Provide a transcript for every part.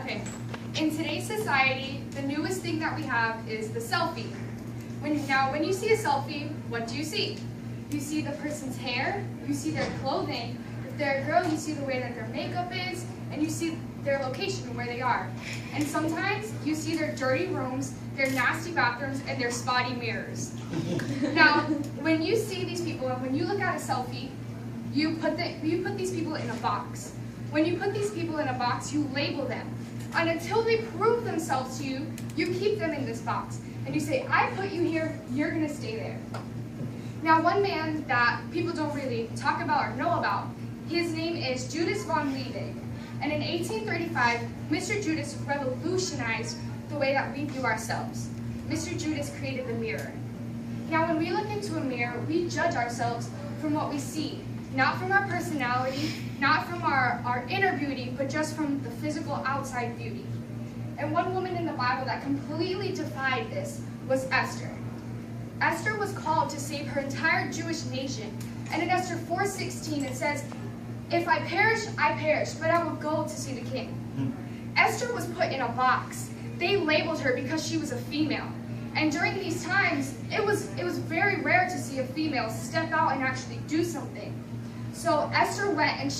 Okay, in today's society, the newest thing that we have is the selfie. When you see a selfie, what do you see? You see the person's hair, you see their clothing. If they're a girl, you see the way that their makeup is, and you see their location, where they are. And sometimes you see their dirty rooms, their nasty bathrooms, and their spotty mirrors. Now, when you see these people, and when you look at a selfie, you put these people in a box. When you put these people in a box, you label them. And until they prove themselves to you, you keep them in this box. And you say, I put you here, you're going to stay there. Now, one man that people don't really talk about or know about, his name is Judas von Liebig. And in 1835, Mr. Judas revolutionized the way that we view ourselves. Mr. Judas created the mirror. Now, when we look into a mirror, we judge ourselves from what we see, not from our personality, not from our inner beauty, but just from the physical outside beauty. And one woman in the Bible that completely defied this was Esther. Esther was called to save her entire Jewish nation. And in Esther 4:16 it says, if I perish, but I will go to see the king. Esther was put in a box. They labeled her because she was a female. And during these times, it was very rare to see a female step out and actually do something. So Esther went and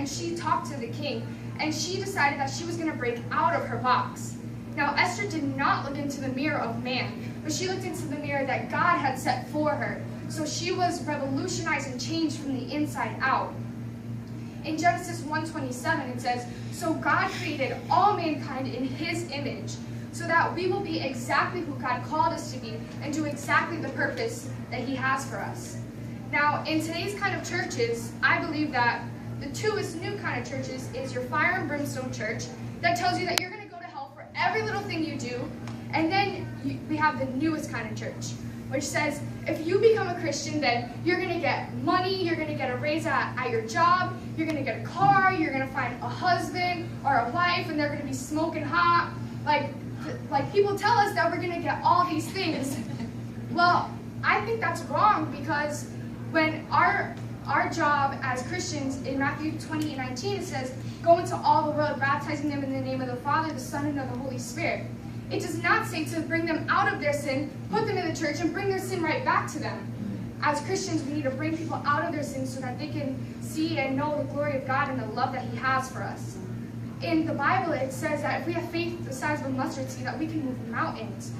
she talked to the king, and she decided that she was going to break out of her box. Now, Esther did not look into the mirror of man, but she looked into the mirror that God had set for her. So she was revolutionized and changed from the inside out. In Genesis 1:27, it says, so God created all mankind in his image, so that we will be exactly who God called us to be and do exactly the purpose that he has for us. Now, in today's kind of churches, I believe that the newest new kind of churches is your fire and brimstone church that tells you that you're going to go to hell for every little thing you do. And then we have the newest kind of church, which says if you become a Christian, then you're going to get money, you're going to get a raise at your job, you're going to get a car, you're going to find a husband or a wife, and they're going to be smoking hot. Like people tell us that we're going to get all these things. Well, I think that's wrong, because when our job as Christians in Matthew 20:19, it says, go into all the world, baptizing them in the name of the Father, the Son, and of the Holy Spirit. It does not say to bring them out of their sin, put them in the church, and bring their sin right back to them. As Christians, we need to bring people out of their sin so that they can see and know the glory of God and the love that he has for us. In the Bible, it says that if we have faith the size of a mustard seed, that we can move mountains.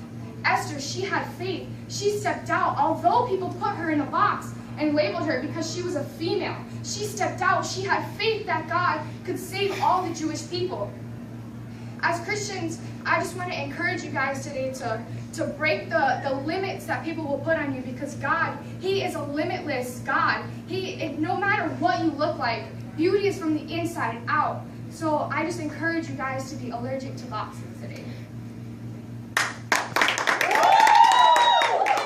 Esther, she had faith. She stepped out, although people put her in a box and labeled her because she was a female. She stepped out. She had faith that God could save all the Jewish people. As Christians, I just want to encourage you guys today to break the limits that people will put on you, because God, he is a limitless God. No matter what you look like, beauty is from the inside out. So I just encourage you guys to be allergic to boxes today.